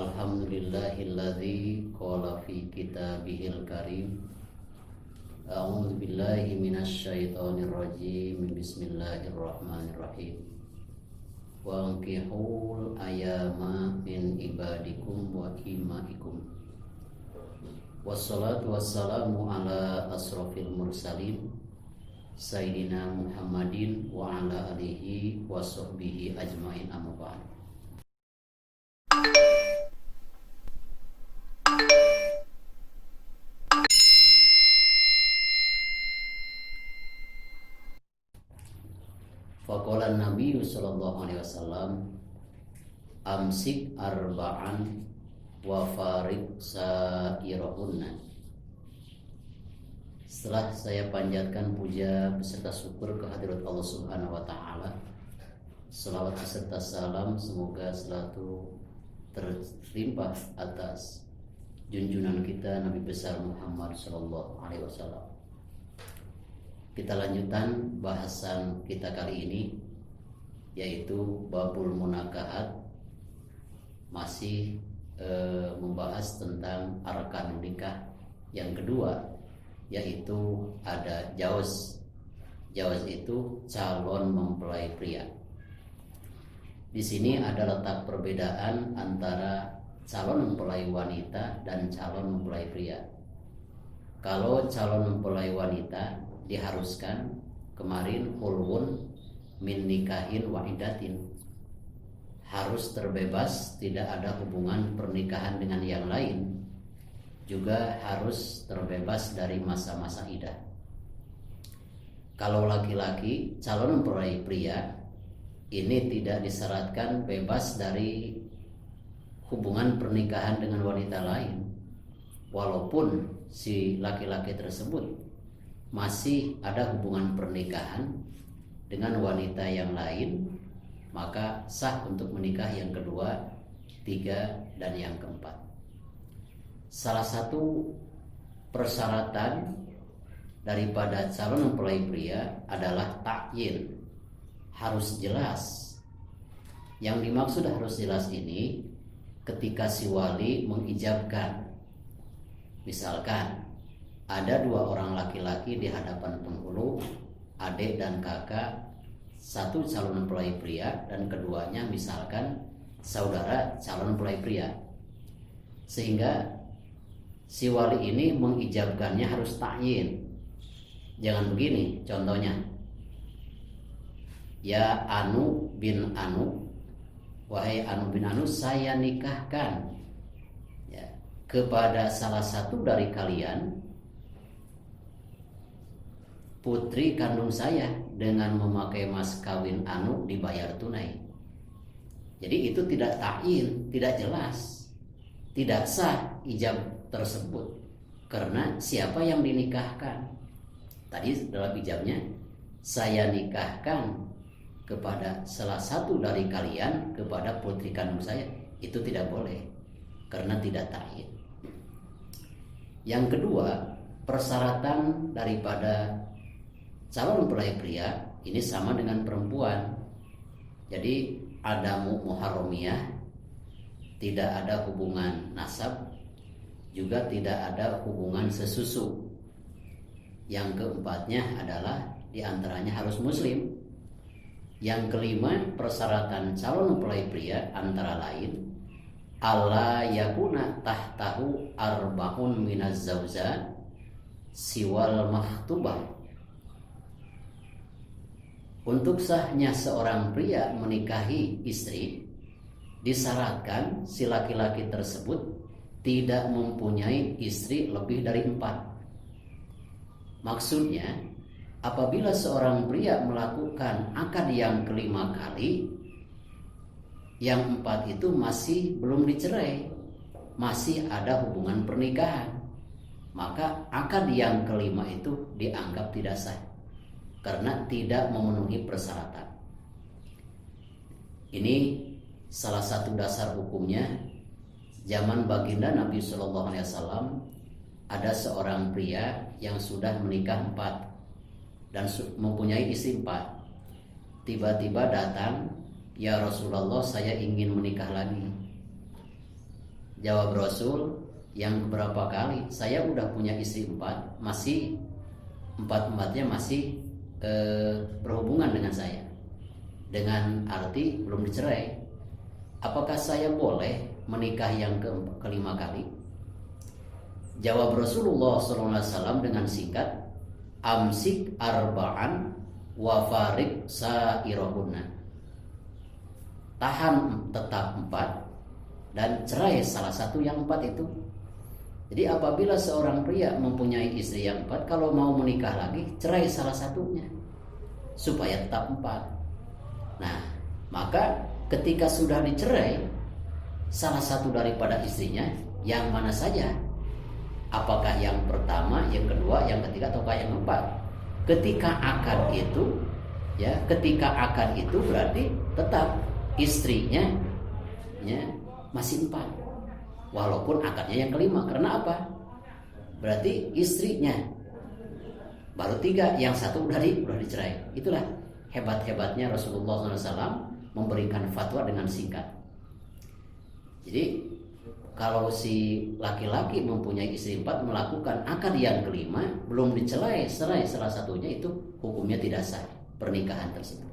Alhamdulillahilladzi qala fi kitabihil karim. A'udzu billahi minasyaitonir rajim. Bismillahirrahmanirrahim. Wa ankihul ayama min ibadikum wa imaikum. Wassalatu wassalamu ala asrofil mursalin Sayyidina Muhammadin wa ala alihi wa sahbihi ajmain, amma ba'd. Faqala Nabi sallallahu alaihi wasallam, amsik arba'an wa farid sairahunna. Setelah saya panjatkan puja beserta syukur kehadirat Allah Subhanahu wa taala, selawat beserta salam semoga selalu terlimpah atas junjungan kita Nabi besar Muhammad sallallahu alaihi wasallam. Kita lanjutkan bahasan kita kali ini, yaitu babul munakahat, masih membahas tentang arkanun nikah. Yang kedua yaitu ada jawaz. Jawaz itu calon mempelai pria. Di sini ada letak perbedaan antara calon mempelai wanita dan calon mempelai pria. Kalau calon mempelai wanita diharuskan kemarin hulwun min nikahin wahidatin, harus terbebas, tidak ada hubungan pernikahan dengan yang lain, juga harus terbebas dari masa-masa idah. Kalau laki-laki calon mempelai pria ini tidak disyaratkan bebas dari hubungan pernikahan dengan wanita lain, walaupun si laki-laki tersebut masih ada hubungan pernikahan dengan wanita yang lain, maka sah untuk menikah yang kedua, tiga, dan yang keempat. Salah satu persyaratan daripada calon mempelai pria adalah ta'yin, harus jelas. Yang dimaksud harus jelas ini ketika si wali mengijabkan. Misalkan ada dua orang laki-laki di hadapan penghulu, adik dan kakak, satu calon mempelai pria dan keduanya misalkan saudara calon mempelai pria, sehingga si wali ini mengijabkannya harus ta'yin. Jangan begini contohnya, ya Anu bin Anu, wahai Anu bin Anu, saya nikahkan ya, kepada salah satu dari kalian putri kandung saya dengan memakai mas kawin Anu dibayar tunai. Jadi itu tidak ta'yin, tidak jelas, tidak sah ijab tersebut, karena siapa yang dinikahkan. Tadi dalam ijabnya, saya nikahkan kepada salah satu dari kalian kepada putri kandung saya, itu tidak boleh karena tidak ta'yin. Yang kedua, persyaratan daripada calon mempelai pria ini sama dengan perempuan. Jadi ada muharramiyah, tidak ada hubungan nasab, juga tidak ada hubungan sesusu. Yang keempatnya adalah diantaranya harus muslim. Yang kelima, persyaratan calon mempelai pria antara lain alla yakuna tahtahu arba'un minaz zawja siwal makhtubah. Untuk sahnya seorang pria menikahi istri, disyaratkan si laki-laki tersebut tidak mempunyai istri lebih dari 4. Maksudnya, apabila seorang pria melakukan akad yang kelima kali, yang 4 itu masih belum dicerai, masih ada hubungan pernikahan, maka akad yang kelima itu dianggap tidak sah karena tidak memenuhi persyaratan. Ini salah satu dasar hukumnya. Zaman baginda Nabi Shallallahu Alaihi Wasallam ada seorang pria yang sudah menikah 4 dan mempunyai istri 4. Tiba-tiba datang, ya Rasulullah, saya ingin menikah lagi. Jawab Rasul, yang berapa kali? Saya udah punya istri 4, masih empat-empatnya masih berhubungan dengan saya, dengan arti belum dicerai. Apakah saya boleh menikah yang kelima kali? Jawab Rasulullah SAW dengan singkat, amsik arba'an wa farik sa'irohunna. Tahan tetap 4 dan cerai salah satu yang 4 itu. Jadi apabila seorang pria mempunyai istri yang 4, kalau mau menikah lagi, cerai salah satunya supaya tetap 4. Nah, maka ketika sudah dicerai salah satu daripada istrinya, yang mana saja? Apakah yang pertama, yang kedua, yang ketiga, ataukah yang keempat? Ketika akad itu, ya, ketika akad itu berarti tetap istrinya, ya, masih 4, walaupun akadnya yang kelima. Karena apa? Berarti istrinya baru 3, yang satu udah dicerai. Itulah hebat-hebatnya Rasulullah SAW memberikan fatwa dengan singkat. Jadi kalau si laki-laki mempunyai istri 4 melakukan akad yang kelima belum dicerai salah satunya, itu hukumnya tidak sah pernikahan tersebut.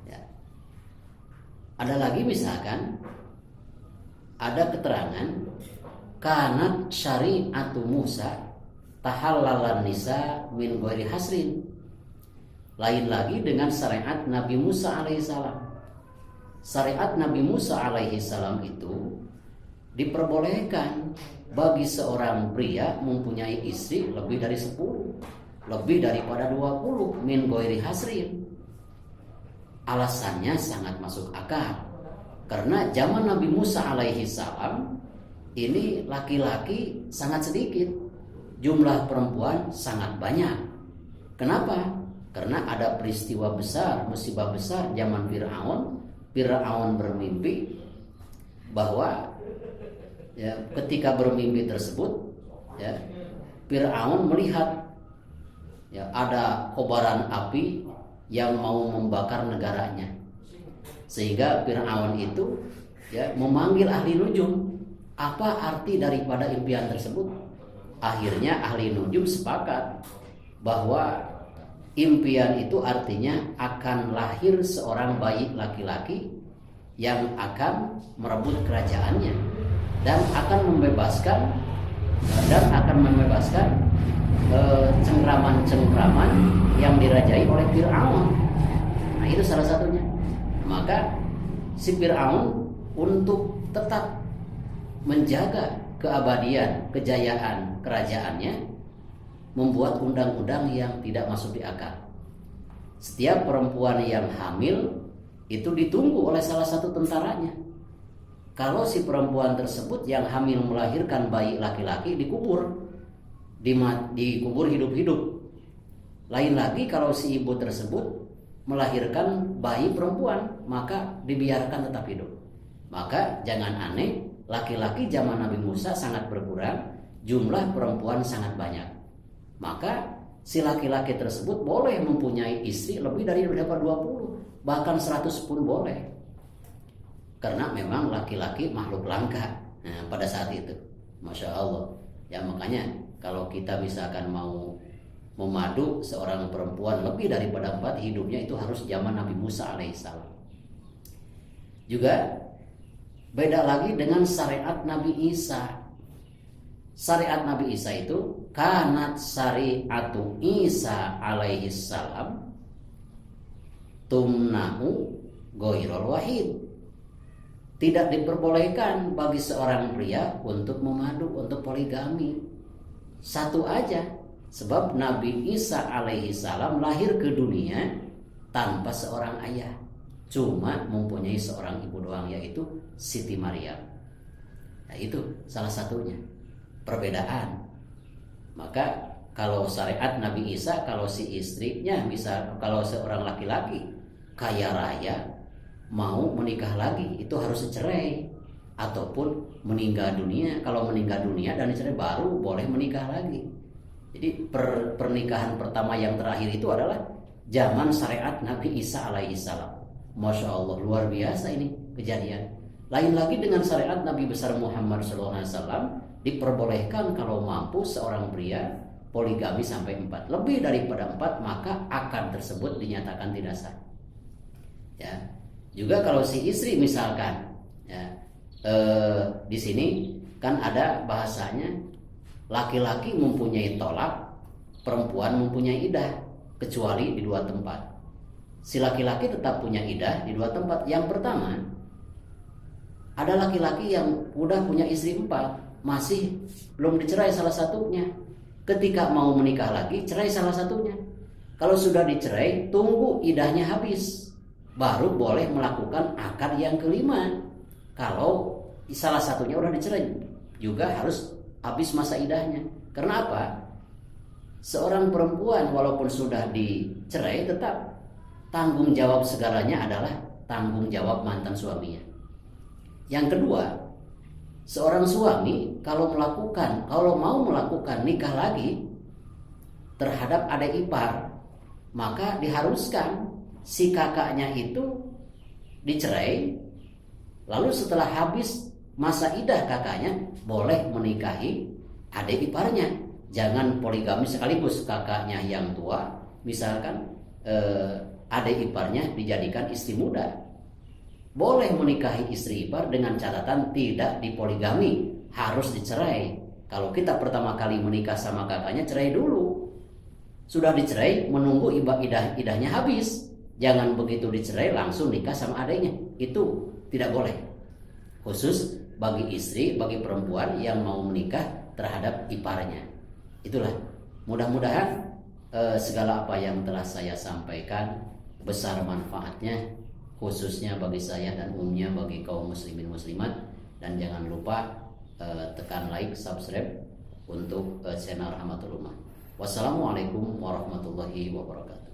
Ya. Ada lagi misalkan ada keterangan kanat syari'atu Musa tahallalan nisa min ghairi hasrin. Lain lagi dengan syariat Nabi Musa alaihissalam. Syariat Nabi Musa alaihissalam itu diperbolehkan bagi seorang pria mempunyai istri lebih dari 10, lebih daripada 20 min ghairi hasrin. Alasannya sangat masuk akal. Karena zaman Nabi Musa alaihissalam ini laki-laki sangat sedikit, jumlah perempuan sangat banyak. Kenapa? Karena ada peristiwa besar, musibah besar zaman Fir'aun. Fir'aun bermimpi bahwa, ya, ketika bermimpi tersebut, ya, Fir'aun melihat, ya, ada kobaran api yang mau membakar negaranya. Sehingga Fir'aun itu, ya, memanggil ahli nujum. Apa arti daripada impian tersebut? Akhirnya ahli nujum sepakat bahwa impian itu artinya akan lahir seorang bayi laki-laki yang akan merebut kerajaannya dan akan membebaskan cengkraman-cengkraman yang dirajai oleh Fir'aun. Nah, itu salah satunya. Maka si Fir'aun untuk tetap menjaga keabadian, kejayaan kerajaannya, membuat undang-undang yang tidak masuk di akal. Setiap perempuan yang hamil itu ditunggu oleh salah satu tentaranya. Kalau si perempuan tersebut yang hamil melahirkan bayi laki-laki, dikubur hidup-hidup. Lain lagi kalau si ibu tersebut melahirkan bayi perempuan, maka dibiarkan tetap hidup. Maka jangan aneh, laki-laki zaman Nabi Musa sangat berkurang, jumlah perempuan sangat banyak. Maka si laki-laki tersebut boleh mempunyai istri lebih dari 20, bahkan 100 pun boleh. Karena memang laki-laki makhluk langka, nah, pada saat itu. Masya Allah. Ya, makanya kalau kita misalkan mau memadu seorang perempuan lebih daripada 4 hidupnya, itu harus zaman Nabi Musa alaihissalam. Juga beda lagi dengan syariat Nabi Isa. Syariat Nabi Isa itu kanat syariatu Isa alaihissalam tumnahu ghairul wahid. Tidak diperbolehkan bagi seorang pria untuk memadu, untuk poligami. Satu aja. Sebab Nabi Isa alaihissalam lahir ke dunia tanpa seorang ayah. Cuma mempunyai seorang ibu doang, yaitu Siti Maryam. Nah, itu salah satunya perbedaan. Maka kalau syariat Nabi Isa, kalau si istrinya, kalau seorang laki-laki kaya raya mau menikah lagi, itu harus cerai ataupun meninggal dunia. Kalau meninggal dunia dan dicerai, baru boleh menikah lagi. Jadi pernikahan pertama yang terakhir itu adalah zaman syariat Nabi Isa alaihissalam. Masya Allah, luar biasa ini kejadian. Lain lagi dengan syariat Nabi besar Muhammad SAW, diperbolehkan kalau mampu seorang pria poligami sampai 4. Lebih daripada 4 maka akad tersebut dinyatakan tidak sah. Ya. Juga kalau si istri misalkan, ya, di sini kan ada bahasanya laki-laki mempunyai tolak, perempuan mempunyai idah, kecuali di 2 tempat. Si laki-laki tetap punya idah di 2 tempat. Yang pertama, ada laki-laki yang udah punya istri 4, masih belum dicerai salah satunya. Ketika mau menikah lagi, cerai salah satunya. Kalau sudah dicerai, tunggu idahnya habis, baru boleh melakukan akad yang kelima. Kalau salah satunya udah dicerai, juga harus habis masa idahnya. Karena apa? Seorang perempuan walaupun sudah dicerai, tetap tanggung jawab segalanya adalah tanggung jawab mantan suaminya. Yang kedua, seorang suami kalau mau melakukan nikah lagi terhadap adik ipar, maka diharuskan si kakaknya itu dicerai, lalu setelah habis masa idah kakaknya boleh menikahi adik iparnya. Jangan poligami sekaligus, kakaknya yang tua misalkan adik iparnya dijadikan istri muda. Boleh menikahi istri ipar dengan catatan tidak dipoligami, harus dicerai. Kalau kita pertama kali menikah sama kakaknya, cerai dulu. Sudah dicerai, menunggu idahnya habis. Jangan begitu dicerai langsung nikah sama adiknya. Itu tidak boleh. Khusus bagi istri, bagi perempuan yang mau menikah terhadap iparnya. Itulah. Mudah-mudahan segala apa yang telah saya sampaikan besar manfaatnya, khususnya bagi saya dan umumnya bagi kaum muslimin muslimat. Dan jangan lupa tekan like, subscribe untuk channel Rahmatul Ummah. Wassalamualaikum warahmatullahi wabarakatuh.